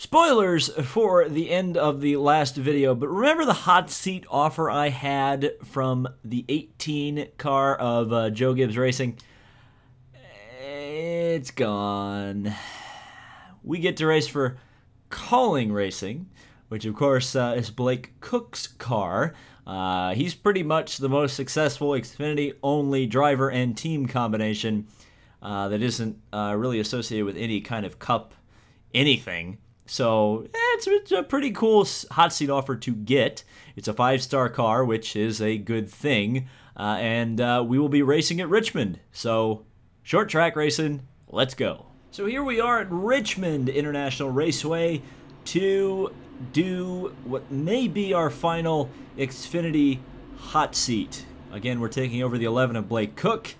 Spoilers for the end of the last video, but remember the hot seat offer I had from the 18 car of Joe Gibbs Racing? It's gone. We get to race for Calling Racing, which of course is Blake Cook's car. He's pretty much the most successful Xfinity-only driver and team combination that isn't really associated with any kind of cup anything. So it's a pretty cool hot seat offer to get. It's a 5-star car, which is a good thing. And we will be racing at Richmond. So short track racing, let's go. So here we are at Richmond International Raceway to do what may be our final Xfinity hot seat. Again, we're taking over the 11 of Blake Cook.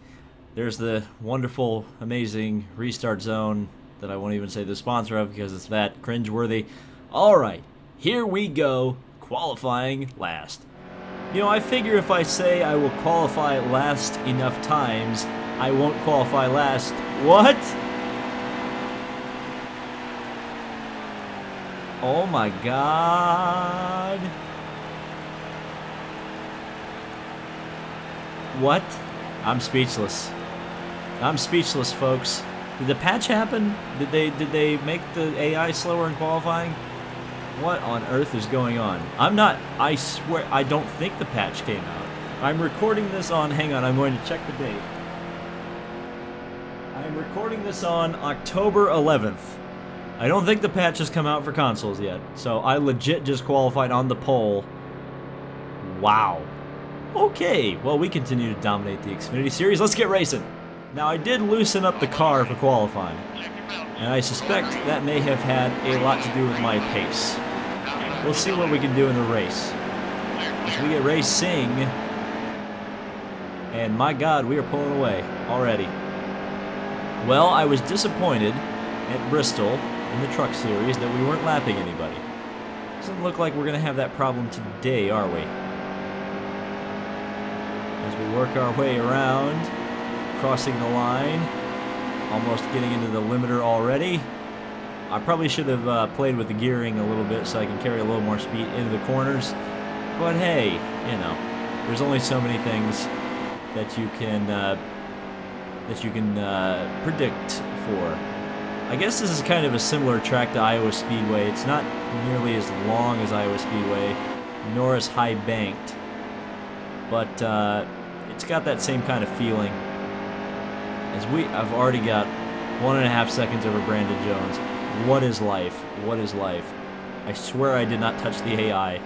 There's the wonderful, amazing restart zone that I won't even say the sponsor of because it's that cringeworthy. All right, here we go, qualifying last. You know, I figure if I say I will qualify last enough times, I won't qualify last. What? Oh my God. What? I'm speechless. I'm speechless, folks. Did the patch happen? Did they make the AI slower in qualifying? What on earth is going on? I swear, I don't think the patch came out. I'm recording this on, hang on, I'm going to check the date. I'm recording this on October 11th. I don't think the patch has come out for consoles yet. So I legit just qualified on the pole. Wow. Okay, well, we continue to dominate the Xfinity Series. Let's get racing. Now, I did loosen up the car for qualifying, and I suspect that may have had a lot to do with my pace. We'll see what we can do in the race. As we get racing, and my God, we are pulling away already. Well, I was disappointed at Bristol in the Truck Series that we weren't lapping anybody. Doesn't look like we're going to have that problem today, are we? As we work our way around, crossing the line, almost getting into the limiter already. I probably should have played with the gearing a little bit so I can carry a little more speed into the corners. But hey, you know, there's only so many things that you can predict for. I guess this is kind of a similar track to Iowa Speedway. It's not nearly as long as Iowa Speedway, nor as high banked, but it's got that same kind of feeling. As I've already got 1.5 seconds over Brandon Jones. What is life? What is life? I swear I did not touch the AI.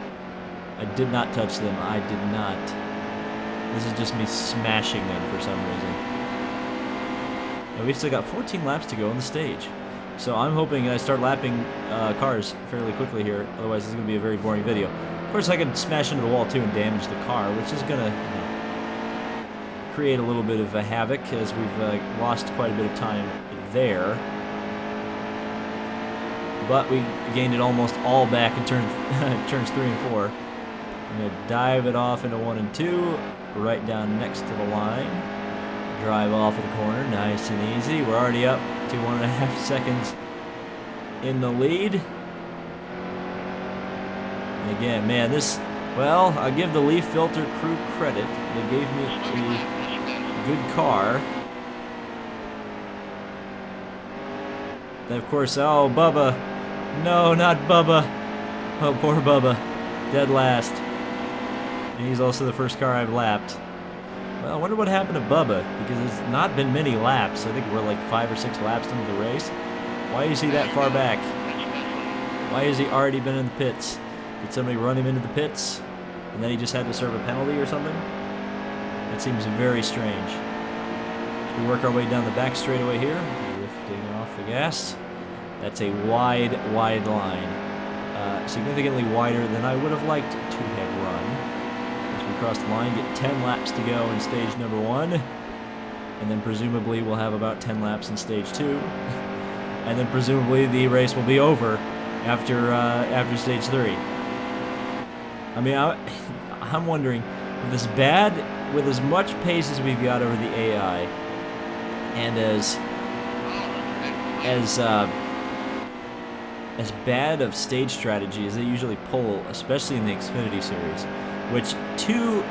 I did not touch them. I did not. This is just me smashing them for some reason. And we've still got 14 laps to go on the stage. So I'm hoping I start lapping cars fairly quickly here. Otherwise, this is going to be a very boring video. Of course, I could smash into the wall too and damage the car, which is going to, you know, create a little bit of a havoc as we've lost quite a bit of time there. But we gained it almost all back in turns 3 and 4. I'm going to dive it off into 1 and 2, right down next to the line. Drive off of the corner, nice and easy. We're already up to 1.5 seconds in the lead. And again, man, well, I'll give the Leaf Filter crew credit. They gave me a good car. Then, of course, oh, Bubba. No, not Bubba. Oh, poor Bubba. Dead last. And he's also the first car I've lapped. Well, I wonder what happened to Bubba, because it's not been many laps. I think we're like 5 or 6 laps into the race. Why is he that far back? Why has he already been in the pits? Did somebody run him into the pits, and then he just had to serve a penalty or something? That seems very strange. So we work our way down the back straightaway here, lifting off the gas. That's a wide line. Significantly wider than I would have liked to have run. As we cross the line, get 10 laps to go in stage number 1. And then presumably we'll have about 10 laps in stage 2. And then presumably the race will be over after stage 3. I mean, I'm wondering, with as much pace as we've got over the AI, and as as bad of stage strategy as they usually pull, especially in the Xfinity Series, which to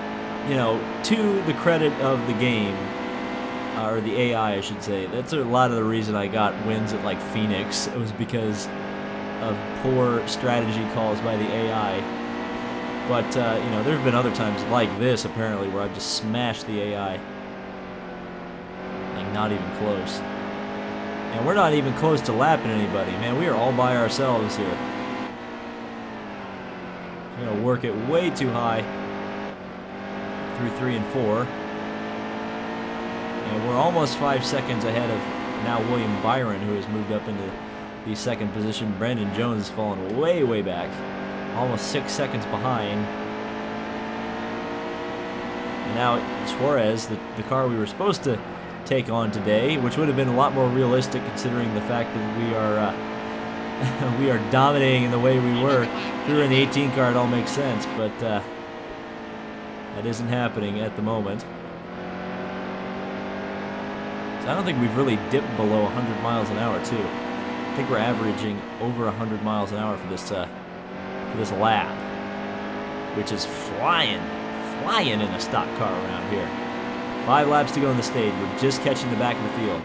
the credit of the game, or the AI, I should say, that's a lot of the reason I got wins at like Phoenix. It was because of poor strategy calls by the AI. But there have been other times like this apparently where I've just smashed the AI, like not even close. And we're not even close to lapping anybody, man. We are all by ourselves here. We're gonna work it way too high through 3 and 4. And we're almost 5 seconds ahead of now William Byron, who has moved up into the second position. Brandon Jones has fallen way, way back. Almost 6 seconds behind. And now Suarez, the car we were supposed to take on today, which would have been a lot more realistic considering the fact that we are dominating in the way we were. If we were in the 18 car, it all makes sense, but that isn't happening at the moment. So I don't think we've really dipped below 100 miles an hour too. I think we're averaging over 100 miles an hour for this lap, which is flying in a stock car around here. 5 laps to go on the stage. We're just catching the back of the field.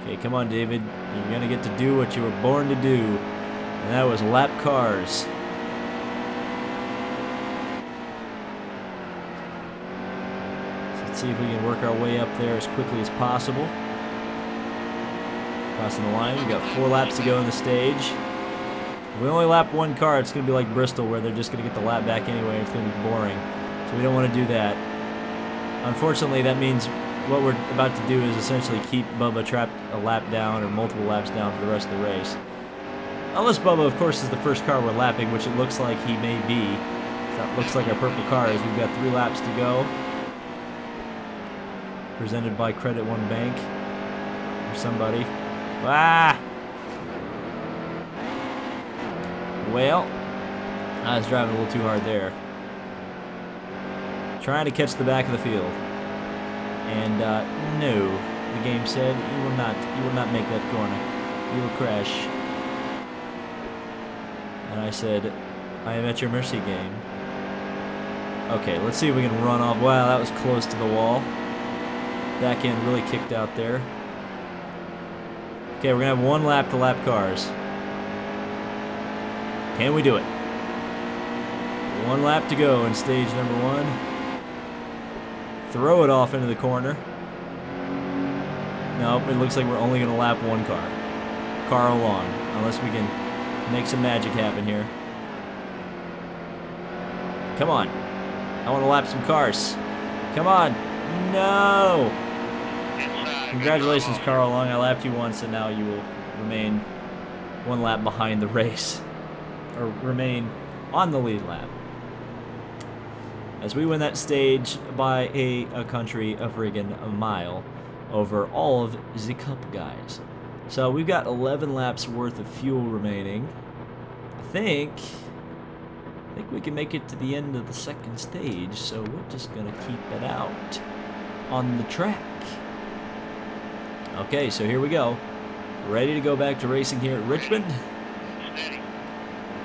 Okay, come on, David. You're going to get to do what you were born to do, and that was lap cars. So let's see if we can work our way up there as quickly as possible. Crossing the line. We've got 4 laps to go on the stage. If we only lap 1 car, it's going to be like Bristol, where they're just going to get the lap back anyway. It's going to be boring. So we don't want to do that. Unfortunately, that means what we're about to do is essentially keep Bubba trapped a lap down or multiple laps down for the rest of the race. Unless Bubba, of course, is the first car we're lapping, which it looks like he may be. That looks like our purple car is. We've got 3 laps to go. Presented by Credit One Bank or somebody. Ah! Well, I was driving a little too hard there. Trying to catch the back of the field. And no, the game said you will not make that corner. You will crash. And I said, I am at your mercy, game. Okay, let's see if we can run off. Wow, that was close to the wall. Back end really kicked out there. Okay, we're gonna have 1 lap to lap cars. Can we do it? 1 lap to go in stage number 1. Throw it off into the corner. Nope, it looks like we're only going to lap 1 car. Car along, unless we can make some magic happen here. Come on. I want to lap some cars. Come on. No! Congratulations, Carl Long. I lapped you once, and now you will remain 1 lap behind the race. Or remain on the lead lap. As we win that stage by a country of friggin' a mile over all of the Cup guys. So we've got 11 laps worth of fuel remaining. I think we can make it to the end of the second stage, so we're just gonna keep it out on the track. Okay, so here we go. Ready to go back to racing here at Richmond.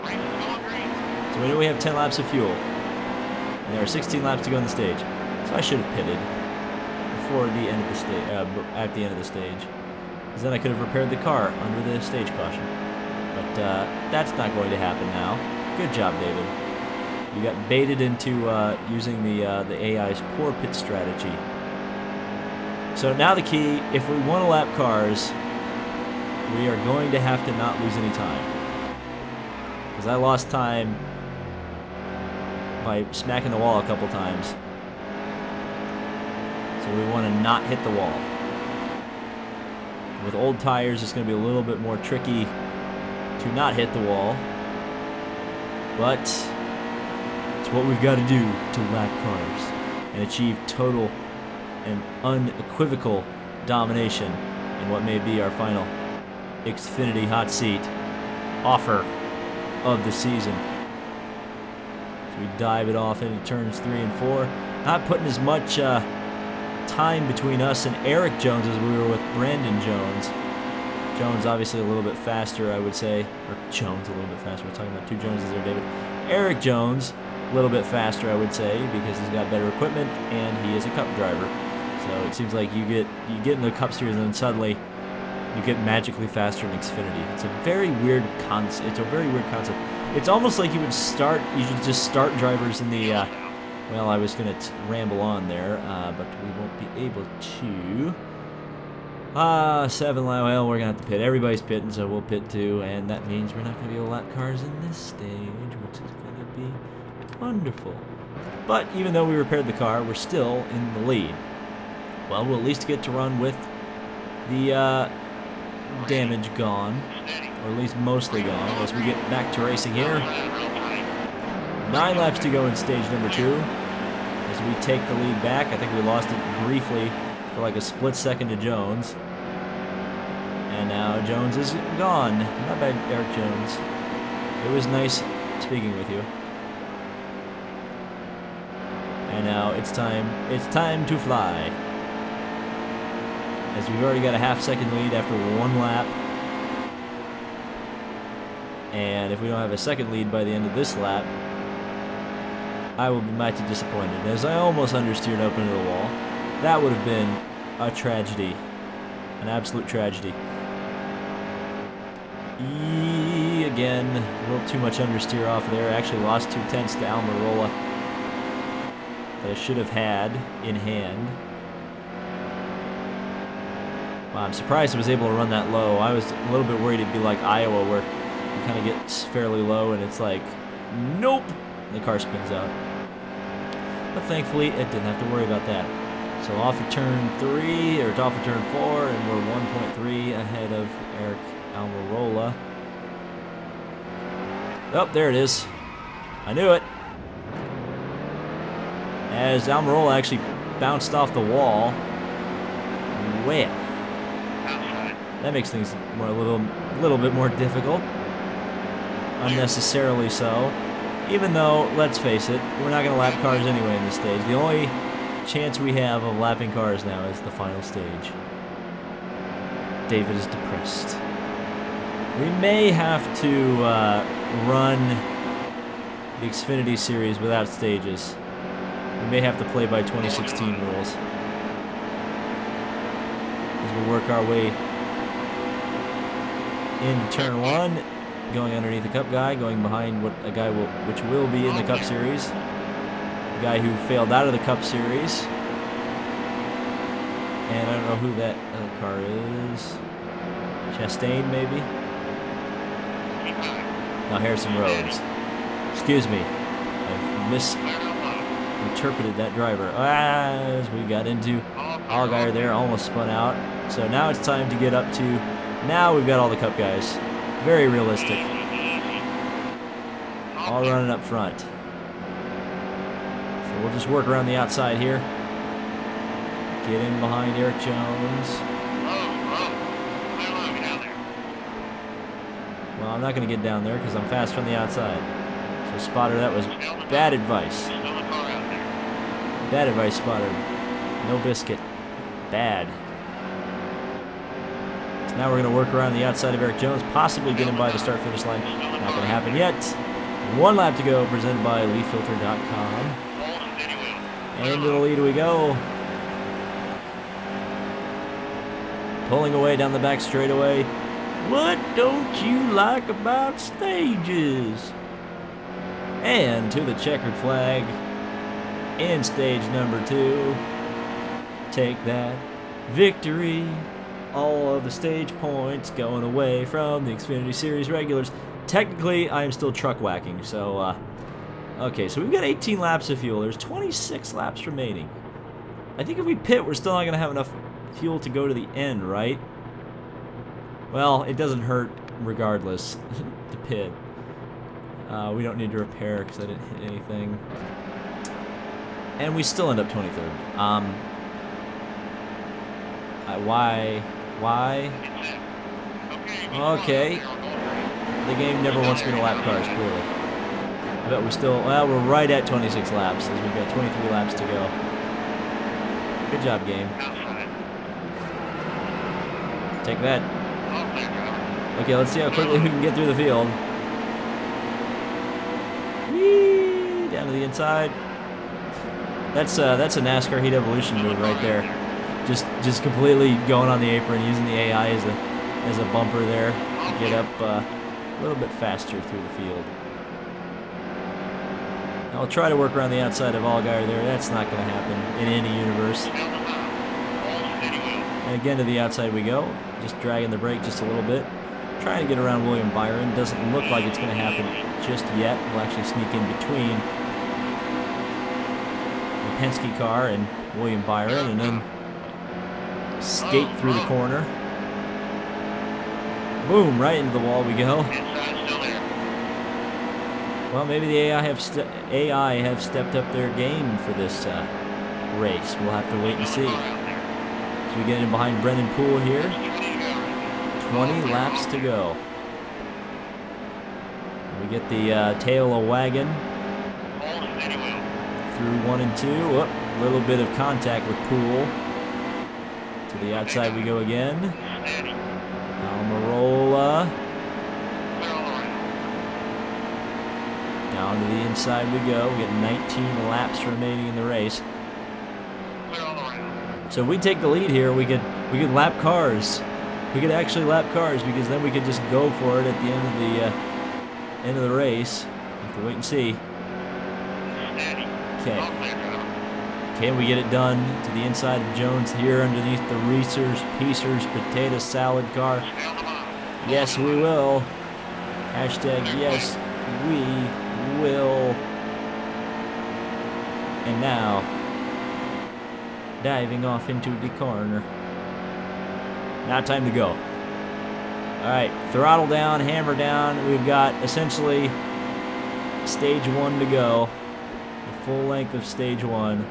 So we know we have 10 laps of fuel. And there are 16 laps to go on the stage. So I should have pitted before the end of the stage, at the end of the stage. Because then I could have repaired the car under the stage caution. But that's not going to happen now. Good job, David. You got baited into using the AI's poor pit strategy. So now the key, if we want to lap cars, we are going to have to not lose any time. Because I lost time by smacking the wall a couple times. So we want to not hit the wall. With old tires, it's going to be a little bit more tricky to not hit the wall. But it's what we've got to do to lap cars and achieve total and unequivocal domination in what may be our final Xfinity hot seat offer of the season. So we dive it off into turns 3 and 4. Not putting as much time between us and Eric Jones as we were with Brandon Jones. Jones obviously a little bit faster, I would say. Or Jones a little bit faster. We're talking about two Joneses there, David. Eric Jones, a little bit faster, I would say, because he's got better equipment and he is a Cup driver. So it seems like you get in the Cup Series and then suddenly you get magically faster in Xfinity. It's a very weird concept. It's almost like you should just start drivers in the. Well, I was gonna ramble on there, but we won't be able to. 7 lap. Well, we're gonna have to pit. Everybody's pitting, so we'll pit too, and that means we're not gonna be able to lap cars in this stage, which is gonna be wonderful. But even though we repaired the car, we're still in the lead. Well, we'll at least get to run with the damage gone, or at least mostly gone, as we get back to racing here. 9 laps to go in stage number 2. As we take the lead back, I think we lost it briefly for like a split second to Jones. And now Jones is gone. Not bad, Eric Jones. It was nice speaking with you. And now it's time to fly. As we've already got a half-second lead after 1 lap. And if we don't have a second lead by the end of this lap, I will be mighty disappointed, as I almost understeered up into the wall. That would have been a tragedy. An absolute tragedy. Again, a little too much understeer off there. I actually lost 2/10 to Almirola that I should have had in hand. Wow, I'm surprised I was able to run that low. I was a little bit worried it'd be like Iowa, where it kind of gets fairly low and it's like, nope, the car spins out. But thankfully, it didn't have to worry about that. So off of turn 3, or off of turn 4, and we're 1.3 ahead of Eric Almirola. Oh, there it is. I knew it. As Almirola actually bounced off the wall. Well, that makes things a little bit more difficult. Unnecessarily so. Even though, let's face it, we're not going to lap cars anyway in this stage. The only chance we have of lapping cars now is the final stage. David is depressed. We may have to run the Xfinity Series without stages. We may have to play by 2016 rules. As we work our way into turn 1. Going underneath the Cup guy, going behind which will be in the Cup Series. The guy who failed out of the Cup Series. And I don't know who that other car is. Chastain, maybe? No, Harrison Rhodes. Excuse me. I've misinterpreted that driver. As we got into Allgaier there, almost spun out. So now it's time to get up to... Now we've got all the Cup guys. Very realistic. All running up front. So we'll just work around the outside here. Get in behind Eric Jones. Well, I'm not going to get down there because I'm fast on the outside. So Spotter, that was bad advice. Bad advice, Spotter. No biscuit. Bad. Now we're going to work around the outside of Eric Jones, possibly get him by the start-finish line. Not going to happen yet. 1 lap to go, presented by LeafFilter.com. Into the lead we go. Pulling away down the back straightaway. What don't you like about stages? And to the checkered flag in stage number 2. Take that victory. All of the stage points going away from the Xfinity Series regulars. Technically, I am still truck whacking, so, okay, so we've got 18 laps of fuel. There's 26 laps remaining. I think if we pit, we're still not going to have enough fuel to go to the end, right? Well, it doesn't hurt regardless to pit. We don't need to repair because I didn't hit anything. And we still end up 23rd. Why? Okay. The game never wants me to lap cars, clearly. I bet we're still... Well, we're right at 26 laps, as we've got 23 laps to go. Good job, game. Take that. Okay, let's see how quickly we can get through the field. Whee! Down to the inside. That's a NASCAR Heat Evolution move right there. Just completely going on the apron, using the AI as a bumper there to get up a little bit faster through the field. I'll try to work around the outside of Allgaier there. That's not going to happen in any universe. And again to the outside we go. Just dragging the brake just a little bit. Trying to get around William Byron. Doesn't look like it's going to happen just yet. We'll actually sneak in between the Penske car and William Byron and then skate through the corner. Boom, right into the wall we go. Well, maybe the AI have stepped up their game for this race. We'll have to wait and see. So we get in behind Brendan Poole here. 20 laps to go. We get the tail of wagon through 1 and 2. A little bit of contact with Poole. To the outside we go again. Almirola. Down to the inside we go. We get 19 laps remaining in the race. So if we take the lead here, we could lap cars. We could actually lap cars because then we could just go for it at the end of the race. We have to wait and see. Okay. Can we get it done to the inside of Jones here underneath the Reese's Pieces potato salad car? Yes, we will. Hashtag yes, we will. And now, diving off into the corner. Now time to go. Alright, throttle down, hammer down. We've got essentially stage 1 to go. The full length of stage 1.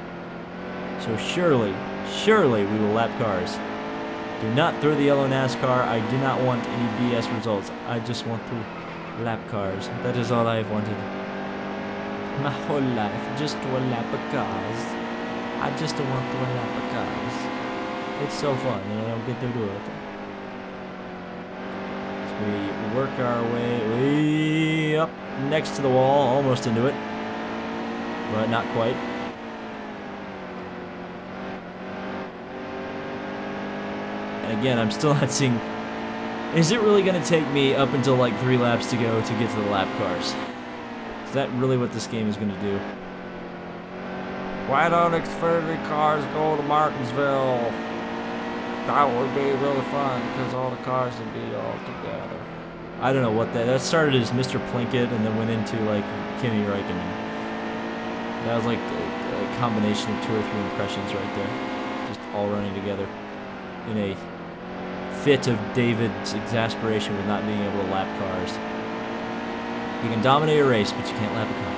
So surely we will lap cars. Do not throw the yellow NASCAR. I do not want any BS results. I just want to lap cars. That is all I have wanted. My whole life, just to lap of cars. I just want to lap of cars. It's so fun, and I don't get to do it. So we work our way up next to the wall, almost into it, but not quite. And again, I'm still not seeing. Is it really going to take me up until like 3 laps to go to get to the lap cars? Is that really what this game is going to do? Why don't Xfinity cars go to Martinsville? That would be really fun because all the cars would be all together. I don't know what that started as Mr. Plinkett and then went into like Kimi Räikkönen. That was like a combination of 2 or 3 impressions right there, just all running together in a fit of David's exasperation with not being able to lap cars. You can dominate a race, but you can't lap a car.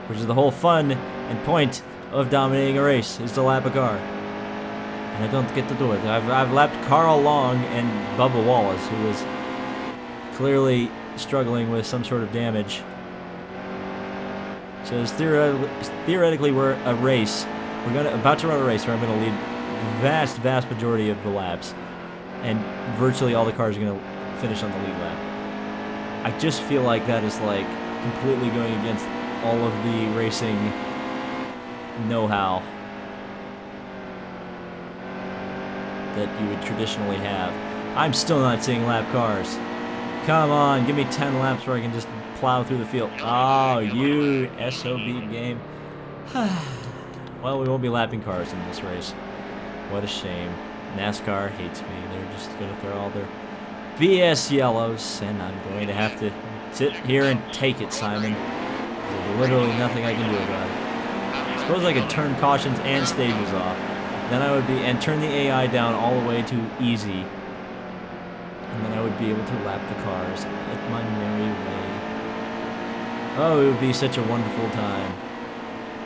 Which is the whole fun and point of dominating a race, is to lap a car. And I don't get to do it. I've lapped Carl Long and Bubba Wallace, who was clearly struggling with some sort of damage. So it's theoretically we're a race. We're about to run a race where I'm going to lead the vast majority of the laps, and virtually all the cars are going to finish on the lead lap. I just feel like that is like completely going against all of the racing know-how that you would traditionally have. I'm still not seeing lap cars. Come on, give me 10 laps where I can just plow through the field. Oh, you SOB game. Well, we won't be lapping cars in this race. What a shame. NASCAR hates me. They're just going to throw all their BS yellows, and I'm going to have to sit here and take it, Simon. There's literally nothing I can do about it. I suppose I could turn cautions and stages off. Then I would be, and turn the AI down all the way to easy. And then I would be able to lap the cars at my merry way. Oh, it would be such a wonderful time.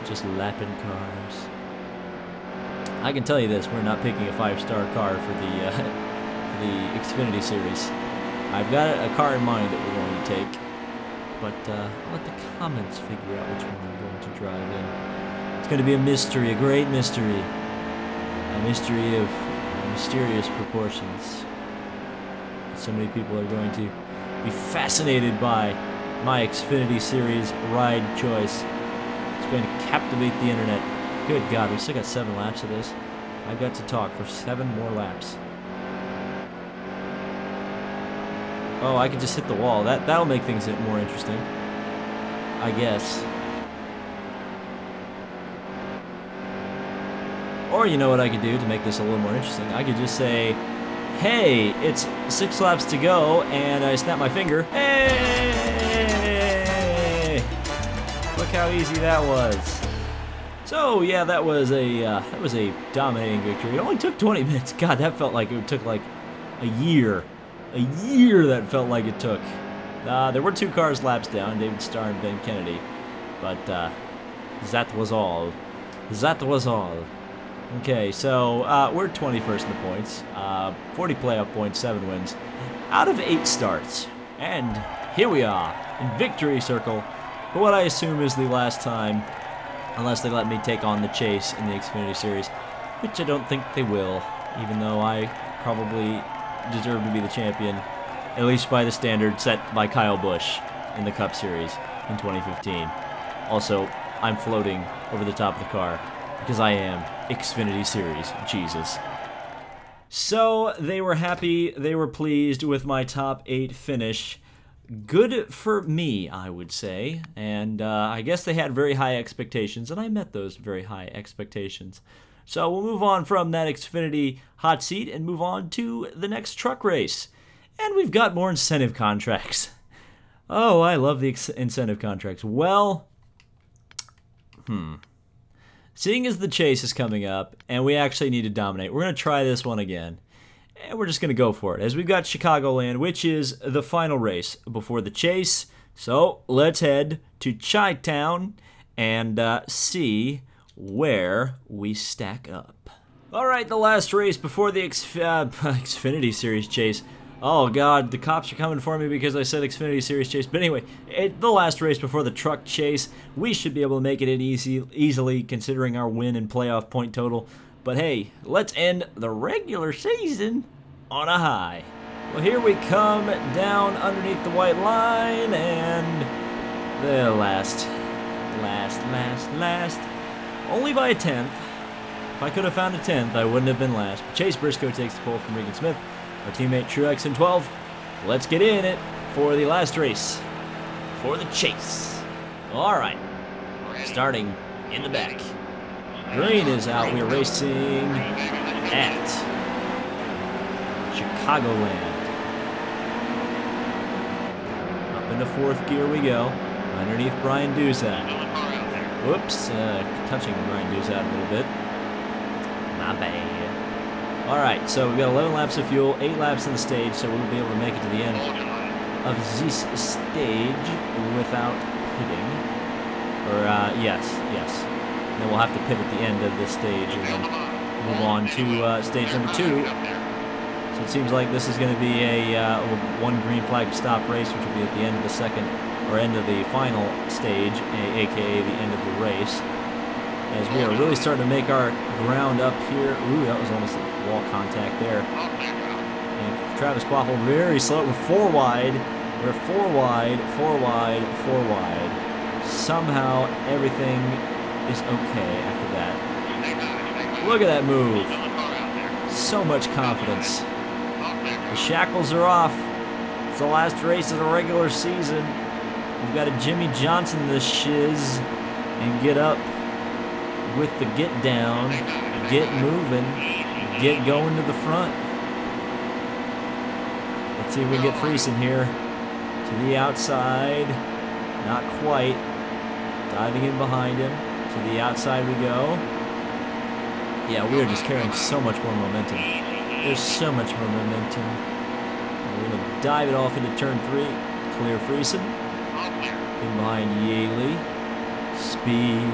Just lapping cars. I can tell you this, we're not picking a 5-star car for the Xfinity Series. I've got a car in mind that we're going to take, but I'll let the comments figure out which one I'm going to drive in. It's going to be a mystery, a great mystery. A mystery of mysterious proportions. So many people are going to be fascinated by my Xfinity Series ride choice. It's going to captivate the internet. Good God, we still got 7 laps of this. I've got to talk for 7 more laps. Oh, I could just hit the wall. That'll make things more interesting, I guess. Or you know what I could do to make this a little more interesting? I could just say, hey, it's 6 laps to go, and I snap my finger. Hey! Look how easy that was. So yeah, that was a dominating victory. It only took 20 minutes. God, that felt like it took like a year. A year that felt like it took. There were 2 cars laps down, David Starr and Ben Kennedy, but that was all. That was all. Okay, so we're 21st in the points, 40 playoff points, 7 wins, out of 8 starts, and here we are in victory circle for what I assume is the last time, unless they let me take on the chase in the Xfinity Series, which I don't think they will, even though I probably deserve to be the champion, at least by the standard set by Kyle Busch in the Cup Series in 2015. Also, I'm floating over the top of the car because I am Xfinity Series Jesus. So they were happy, they were pleased with my top 8 finish. Good for me, I would say, and I guess they had very high expectations, and I met those very high expectations. So we'll move on from that Xfinity hot seat and move on to the next truck race. And we've got more incentive contracts. Oh, I love the incentive contracts. Well, seeing as the chase is coming up and we actually need to dominate, we're going to try this one again. And we're just going to go for it, as we've got Chicagoland, which is the final race before the chase. So let's head to Chi-Town and see where we stack up. All right, the last race before the Xfinity Series chase. Oh God, the cops are coming for me because I said Xfinity Series chase. But anyway, the last race before the truck chase. We should be able to make it in easily, considering our win and playoff point total. But hey, let's end the regular season on a high. Well, here we come down underneath the white line, and the last. Only by a 10th. If I could have found a 10th, I wouldn't have been last. But Chase Briscoe takes the pole from Regan Smith. Our teammate Truex in 12th. Let's get in it for the last race. For the chase. All right. Starting in the back. Green is out. We're racing at Chicagoland. Up into 4th gear we go. Underneath Brian Duzat. Whoops, touching Brian Duzat a little bit. My bad. Alright, so we've got 11 laps of fuel, 8 laps in the stage, so we'll be able to make it to the end of this stage without pitting. Or, yes. And then we'll have to pit at the end of this stage and then move on to stage number 2. So it seems like this is going to be a one green flag stop race, which will be at the end of the second, or end of the final stage, aka the end of the race. As we are really starting to make our ground up here. Ooh, that was almost a wall contact there. And Travis Quaffle very slow. We're 4 wide. We're 4 wide, 4 wide, 4 wide. Somehow everything is okay after that. Look at that move. So much confidence. The shackles are off. It's the last race of the regular season. We've got a Jimmy Johnson the shiz and get up with the get down, get moving, get going to the front. Let's see if we can get Friesen here to the outside. Not quite. Diving in behind him. To the outside we go. Yeah, we are just carrying so much more momentum. There's so much more momentum. We're going to dive it off into turn 3. Clear Friesen. In behind Yaley. Speed.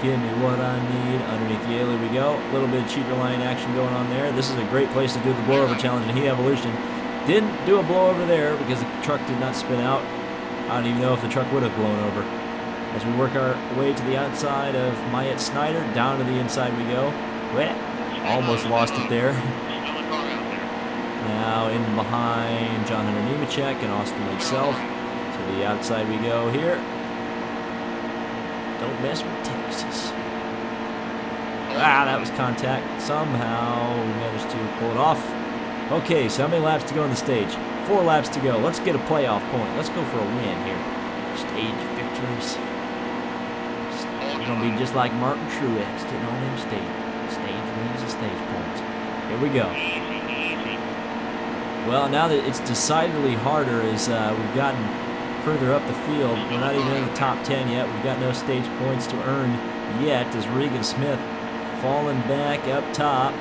Give me what I need. Underneath Yaley we go. A little bit of cheater line action going on there. This is a great place to do the blowover challenge in Heat Evolution. Didn't do a blowover there because the truck did not spin out. I don't even know if the truck would have blown over. As we work our way to the outside of Myatt Snyder, down to the inside we go. Almost lost it there. Now in behind John Hunter Nemechek and Austin himself. To the outside we go here. Don't mess with Texas. Ah, that was contact. Somehow we managed to pull it off. Okay, so how many laps to go on the stage? 4 laps to go. Let's get a playoff point. Let's go for a win here. Stage victories. It's going to be just like Martin Truex getting on them stage wins and stage points. Here we go. Well, now that it's decidedly harder as we've gotten further up the field, we're not even in the top 10 yet. We've got no stage points to earn yet as Regan Smith falling back up top.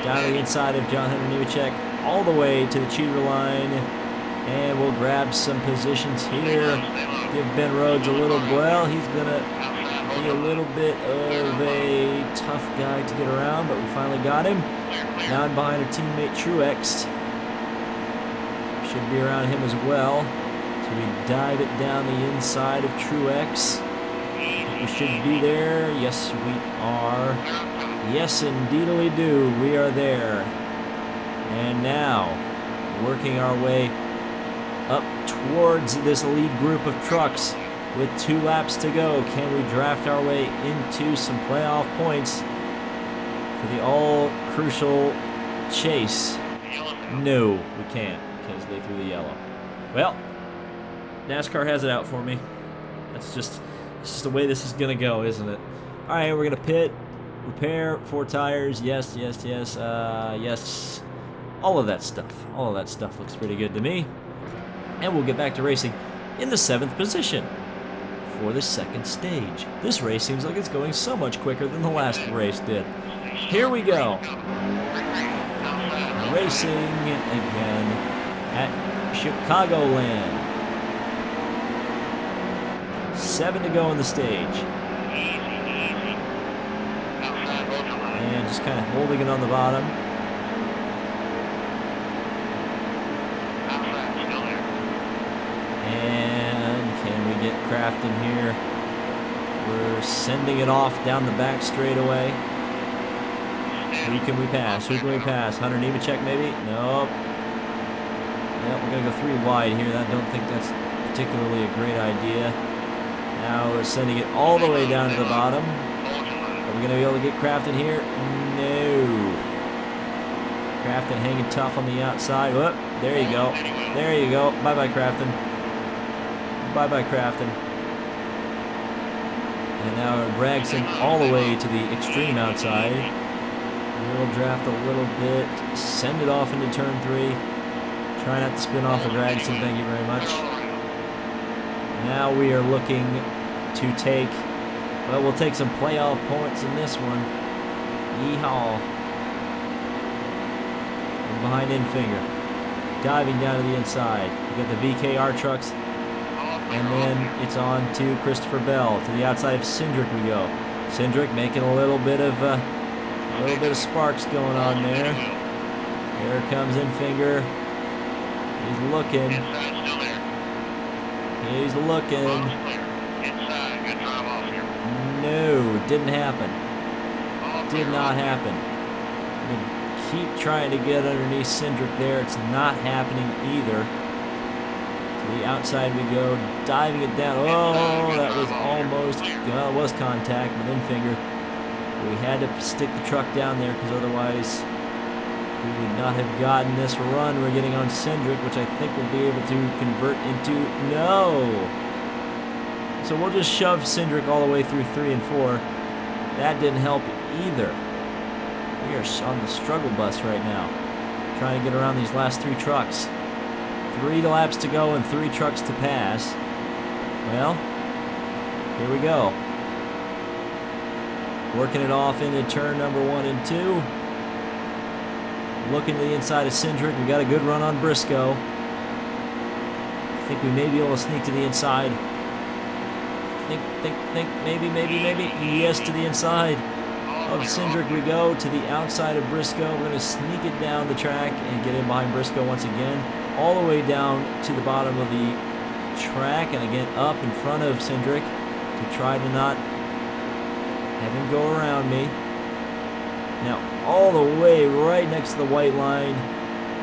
Down the inside of John Hunter Nemechek, all the way to the cheater line. And we'll grab some positions here. Give Ben Rhodes a little, well, he's going to be a little bit of a tough guy to get around, but we finally got him. Now in behind our teammate Truex. Should be around him as well. So we dive it down the inside of Truex. We should be there. Yes, we are. Yes, indeedly do. We are there. And now, working our way up towards this lead group of trucks with 2 laps to go. Can we draft our way into some playoff points for the all-crucial chase? No, we can't because they threw the yellow. Well, NASCAR has it out for me. It's just the way this is going to go, isn't it? All right, we're going to pit, repair, 4 tires. Yes, yes, yes, yes. All of that stuff. All of that stuff looks pretty good to me. And we'll get back to racing in the 7th position for the 2nd stage. This race seems like it's going so much quicker than the last race did. Here we go. Racing again at Chicagoland. 7 to go on the stage. And just kind of holding it on the bottom. And can we get Kraft in here? We're sending it off down the back straightaway. Who can we pass? Who can we pass? Hunter Nemechek maybe? Nope. Yep, we're going to go 3 wide here. I don't think that's particularly a great idea. Now we're sending it all the way down to the bottom. Are we going to be able to get Kraft in here? No. Crafton hanging tough on the outside. Whoop, there you go. There you go. Bye-bye, Crafton. Bye-bye, Crafton. And now Gregson all the way to the extreme outside. We'll draft a little bit. Send it off into turn 3. Try not to spin off of Gregson. Thank you very much. Now we are looking to take, well, we'll take some playoff points in this one. Yeehaw. And behind Infinger. Diving down to the inside. We got the VKR trucks. And then it's on to Christopher Bell. To the outside of Cindric we go. Cindric making a little bit of sparks going on there. Here comes Infinger. He's looking. He's looking. No, didn't happen. Did not happen. Keep trying to get underneath Cindric there. It's not happening either. To the outside we go, diving it down. Oh, that was almost, well, it was contact with Infinger. We had to stick the truck down there because otherwise we would not have gotten this run. We're getting on Cindric, which I think we'll be able to convert into, no. So we'll just shove Cindric all the way through 3 and 4. That didn't help either. We are on the struggle bus right now, trying to get around these last 3 trucks. 3 laps to go and 3 trucks to pass. Well, here we go. Working it off into turn number 1 and 2. Looking to the inside of Cindric. We got a good run on Briscoe. I think we may be able to sneak to the inside. Think, maybe. Yes, to the inside of Cindric we go. To the outside of Briscoe. We're going to sneak it down the track and get in behind Briscoe once again. All the way down to the bottom of the track and again up in front of Cindric to try to not have him go around me. Now all the way right next to the white line.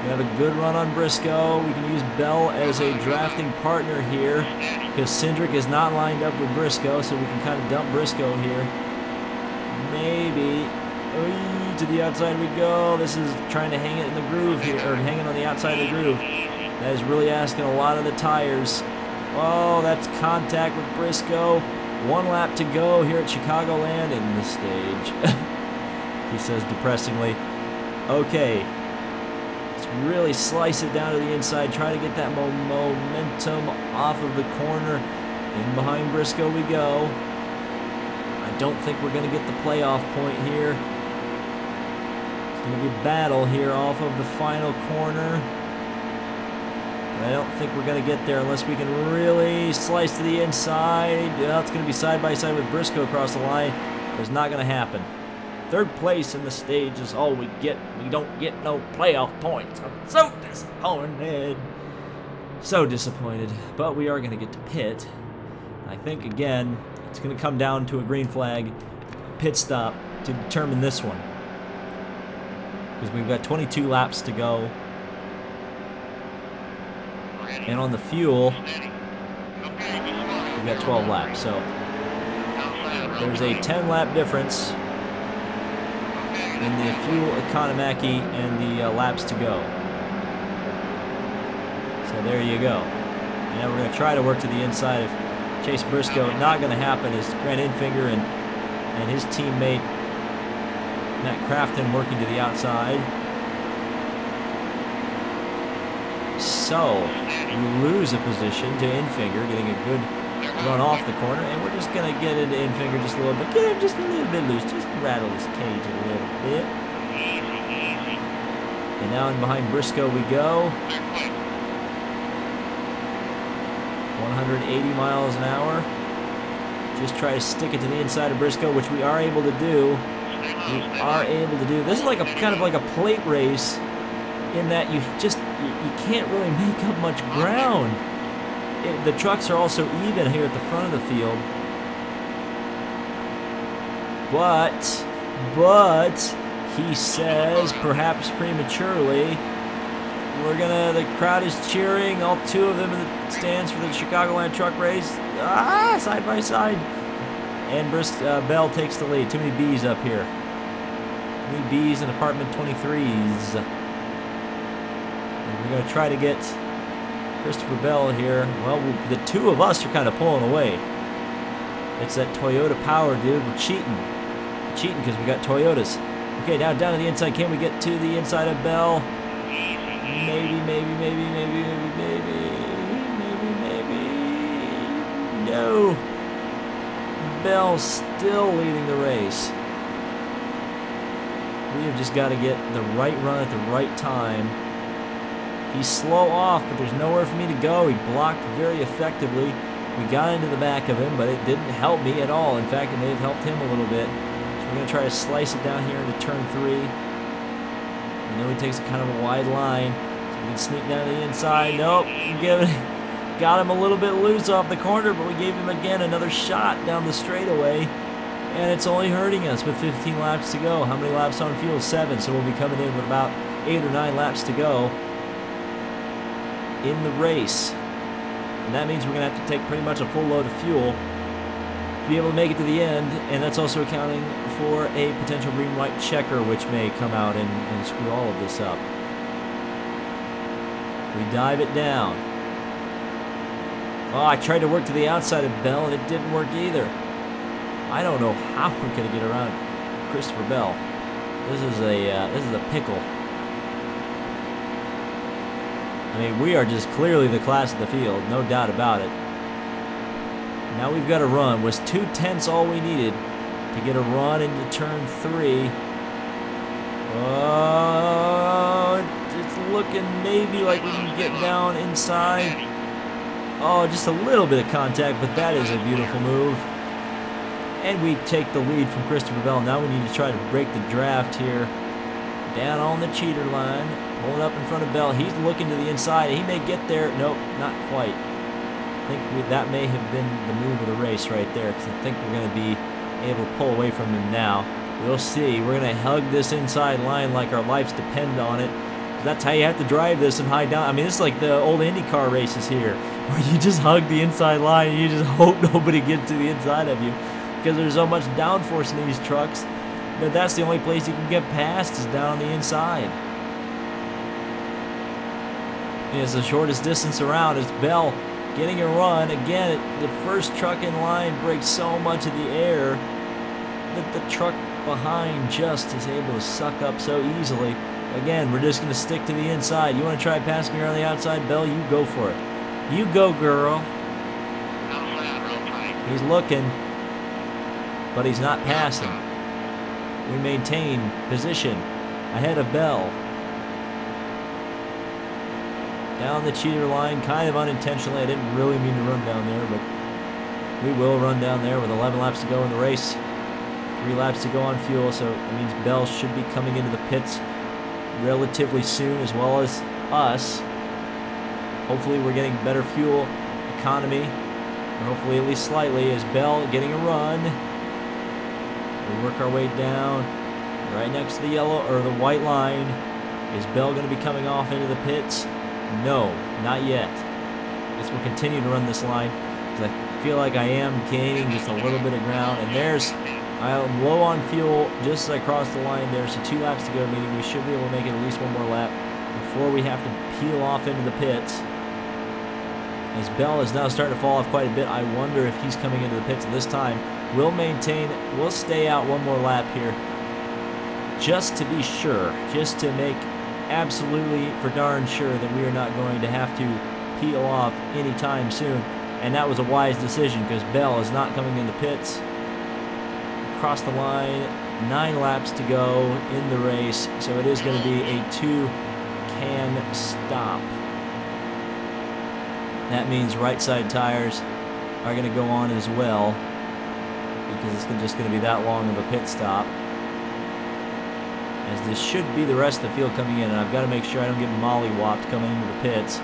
We have a good run on Briscoe. We can use Bell as a drafting partner here because Cindric is not lined up with Briscoe, so we can kind of dump Briscoe here. Maybe. Oy, to the outside we go. This is trying to hang it in the groove here, or hanging on the outside of the groove. That is really asking a lot of the tires. Oh, that's contact with Briscoe. 1 lap to go here at Chicagoland in the stage. He says depressingly. Okay. Let's really slice it down to the inside. Try to get that momentum off of the corner. In behind Briscoe we go. I don't think we're going to get the playoff point here. It's going to be a battle here off of the final corner. But I don't think we're going to get there unless we can really slice to the inside. Well, it's going to be side by side with Briscoe across the line. But it's not going to happen. 3rd place in the stage is all we get. We don't get no playoff points. I'm so disappointed. So disappointed. But we are going to get to pit. I think, again, it's going to come down to a green flag pit stop to determine this one. Because we've got 22 laps to go. And on the fuel, we've got 12 laps. So there's a 10-lap difference in the fuel economy and the laps to go. So there you go. And now we're going to try to work to the inside of Chase Briscoe. Not going to happen is Grant Infinger and his teammate Matt Crafton working to the outside. So we lose a position to Infinger, getting a good run off the corner, and we're just going to get into Infinger just a little bit. Get him just a little bit loose. Just rattle his cage a little bit. And now in behind Briscoe we go. 180 miles an hour. Just try to stick it to the inside of Briscoe, which we are able to do. We are able to do. This is like a kind of like a plate race in that you can't really make up much ground. The trucks are also even here at the front of the field. But he says, perhaps prematurely, the crowd is cheering, all 2 of them in the stands for the Chicagoland truck race. Side by side. And Bell takes the lead. Too many B's up here. Too many B's in apartment 23s. And we're going to try to get Christopher Bell here. Well, the 2 of us are kind of pulling away. It's that Toyota power, dude. We're cheating. We're cheating because we got Toyotas. Okay, now down to the inside. Can we get to the inside of Bell? Maybe. No. Bell still leading the race. We have just got to get the right run at the right time. He's slow off, but there's nowhere for me to go. He blocked very effectively. We got into the back of him, but it didn't help me at all. In fact, it may have helped him a little bit. So we're going to try to slice it down here into turn 3. I know he takes a kind of a wide line. So we can sneak down to the inside. Nope. Got him a little bit loose off the corner, but we gave him again another shot down the straightaway. And it's only hurting us with 15 laps to go. How many laps on fuel? 7. So we'll be coming in with about 8 or 9 laps to go in the race. And that means we're going to have to take pretty much a full load of fuel to be able to make it to the end. And that's also accounting for a potential green-white checker, which may come out and screw all of this up. We dive it down. Oh, I tried to work to the outside of Bell, and it didn't work either. I don't know how we're going to get around Christopher Bell. This is a pickle. I mean, we are just clearly the class of the field, no doubt about it. Now we've got a run. Was 2/10 all we needed to get a run into turn 3? Oh, it's looking maybe like we can get down inside. Oh, just a little bit of contact, but that is a beautiful move. And we take the lead from Christopher Bell. Now we need to try to break the draft here. Down on the cheater line. Pulling up in front of Bell. He's looking to the inside. He may get there. Nope, not quite. I think that may have been the move of the race right there, because I think we're going to be able to pull away from him now. We'll see. We're going to hug this inside line like our lives depend on it. That's how you have to drive this and high down. I mean, this is like the old IndyCar races here, where you just hug the inside line and you just hope nobody gets to the inside of you, because there's so much downforce in these trucks that that's the only place you can get past is down on the inside. It's the shortest distance around. It's Bell getting a run. Again, the first truck in line breaks so much of the air that the truck behind just is able to suck up so easily. Again, we're just going to stick to the inside. You want to try passing me around the outside, Bell? You go for it. You go, girl. He's looking, but he's not passing. We maintain position ahead of Bell. Down the cheater line, kind of unintentionally. I didn't really mean to run down there, but we will run down there with 11 laps to go in the race. 3 laps to go on fuel, so it means Bell should be coming into the pits relatively soon, as well as us. Hopefully we're getting better fuel economy, or hopefully at least slightly, as Bell getting a run. We work our way down right next to the yellow or the white line. Is Bell going to be coming off into the pits? No, not yet. I guess we'll continue to run this line because I feel like I am gaining just a little bit of ground. And there's, I'm low on fuel just as I cross the line there, so 2 laps to go, meaning we should be able to make it at least 1 more lap before we have to peel off into the pits. As Bell is now starting to fall off quite a bit, I wonder if he's coming into the pits this time. We'll maintain, we'll stay out 1 more lap here just to be sure, just to make absolutely for darn sure that we are not going to have to peel off anytime soon. And that was a wise decision because Bell is not coming in the pits. Across the line, 9 laps to go in the race, so it is going to be a 2-can stop. That means right side tires are going to go on as well because it's just going to be that long of a pit stop. As this should be the rest of the field coming in, and I've got to make sure I don't get mollywopped coming into the pits.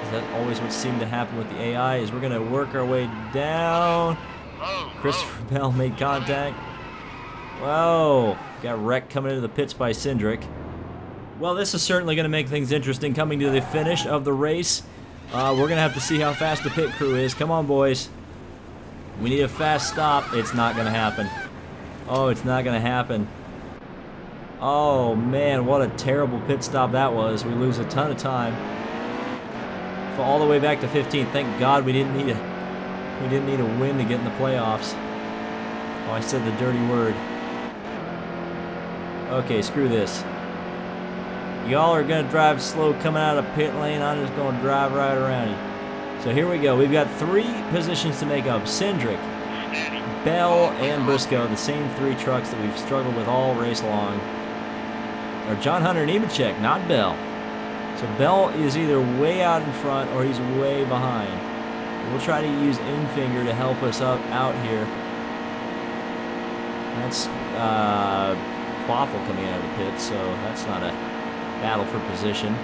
Is that always what seemed to happen with the AI? Is we're going to work our way down. Christopher Bell made contact. Whoa, got wrecked coming into the pits by Cindric. Well, this is certainly going to make things interesting coming to the finish of the race. We're going to have to see how fast the pit crew is. Come on, boys. We need a fast stop. It's not going to happen. Oh, it's not going to happen. Oh, man, what a terrible pit stop that was. We lose a ton of time. All the way back to 15th. Thank God we didn't need a win to get in the playoffs. Oh, I said the dirty word. Okay, screw this. Y'all are going to drive slow coming out of pit lane. I'm just going to drive right around you. So here we go. We've got 3 positions to make up. Cindric, Bell, and Briscoe, the same 3 trucks that we've struggled with all race long. Or John Hunter and Nemechek, not Bell. So Bell is either way out in front or he's way behind. We'll try to use Infinger to help us out here. That's Quaffle coming out of the pit, so that's not a battle for position.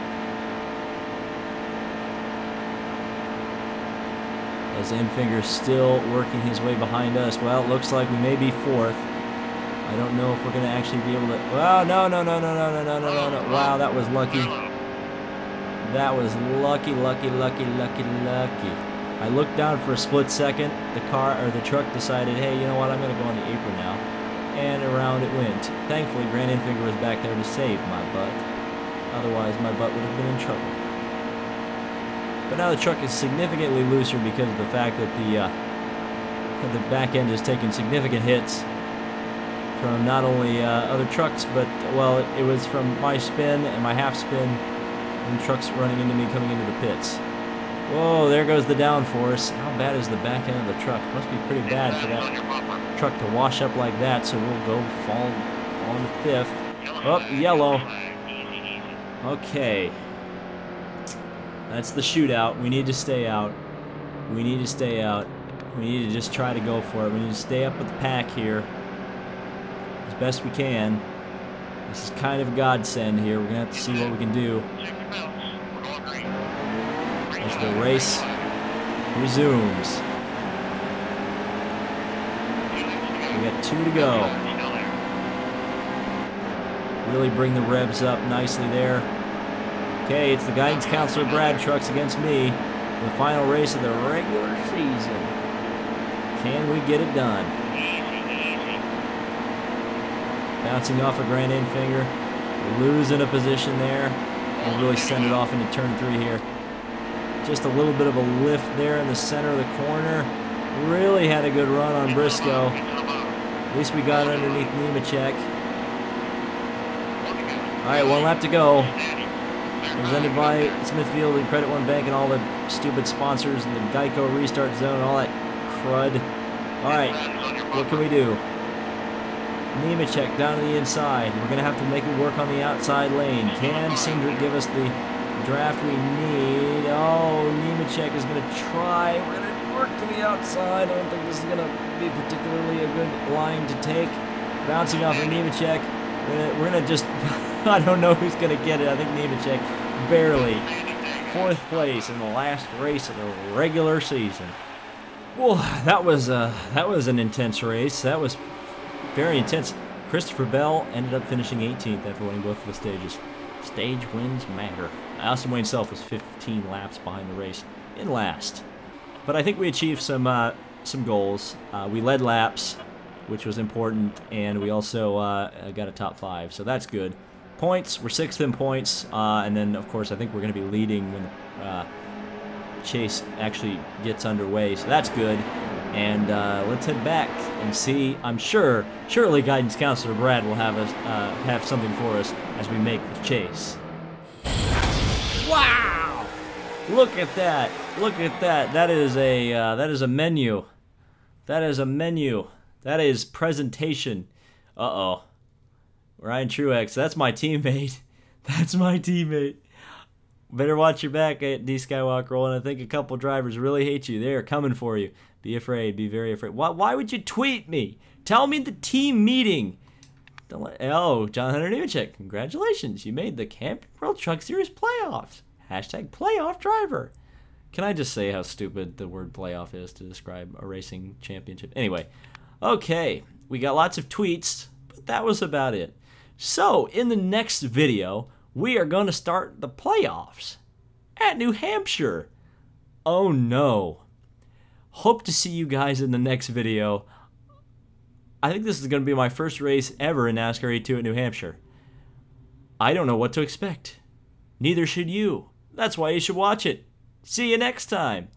As Infinger's still working his way behind us. Well, it looks like we may be 4th. I don't know if we're going to actually be able to... Well, no. Wow, that was lucky. That was lucky. I looked down for a split second. The truck decided, hey, you know what? I'm going to go on the apron now. And around it went. Thankfully, Grant Infinger was back there to save my butt. Otherwise, my butt would have been in trouble. But now the truck is significantly looser because of the fact that the back end is taking significant hits from not only other trucks, but, well, it was from my spin and my half spin and trucks running into me coming into the pits. Whoa, there goes the downforce. How bad is the back end of the truck? Must be pretty bad for that truck to wash up like that, so we'll go fall into 5th. Oh, yellow. Okay. That's the shootout. We need to stay out. We need to just try to go for it. We need to stay up with the pack here as best we can. This is kind of a godsend here. We're going to have to see what we can do as the race resumes. We got 2 to go. Really bring the revs up nicely there. Okay, it's the guidance counselor Brad trucks against me. The final race of the regular season. Can we get it done? Bouncing off a grand end finger. Losing a position there. And really send it off into turn 3 here. Just a little bit of a lift there in the center of the corner. Really had a good run on Briscoe. At least we got underneath Nemechek. Alright, 1 lap to go. Presented by Smithfield and Credit One Bank and all the stupid sponsors and the Geico Restart Zone and all that crud. Alright, what can we do? Nemechek down to the inside. We're going to have to make it work on the outside lane. Can Cindric give us the draft we need? Oh, Nemechek is going to try. We're going to work to the outside. I don't think this is going to be particularly a good line to take. Bouncing off of Nemechek. We're going to just... I don't know who's going to get it. I think Nemechek barely. 4th place in the last race of the regular season. Well, that was an intense race. That was very intense. Christopher Bell ended up finishing 18th after winning both of the stages. Stage wins matter. Austin Wayne Self was 15 laps behind the race in last. But I think we achieved some goals. We led laps, which was important, and we also got a top 5, so that's good. Points, we're 6th in points, and then, of course, I think we're going to be leading when the chase actually gets underway, so that's good. And let's head back and see. I'm surely Guidance Counselor Brad will have something for us as we make the chase. Wow! Look at that! Look at that! That is a menu. That is a menu. That is presentation. Uh-oh. Ryan Truex, that's my teammate. That's my teammate. Better watch your back, D. Skywalker, and I think a couple drivers really hate you. They're coming for you. Be afraid. Be very afraid. Why would you tweet me? Tell me the team meeting. Oh, John Hunter Nemechek, congratulations. You made the Camping World Truck Series playoffs. Hashtag playoff driver. Can I just say how stupid the word playoff is to describe a racing championship? Anyway, okay. We got lots of tweets, but that was about it. So, in the next video, we are going to start the playoffs at New Hampshire. Oh no. Hope to see you guys in the next video. I think this is going to be my first race ever in NASCAR E2 at New Hampshire. I don't know what to expect. Neither should you. That's why you should watch it. See you next time.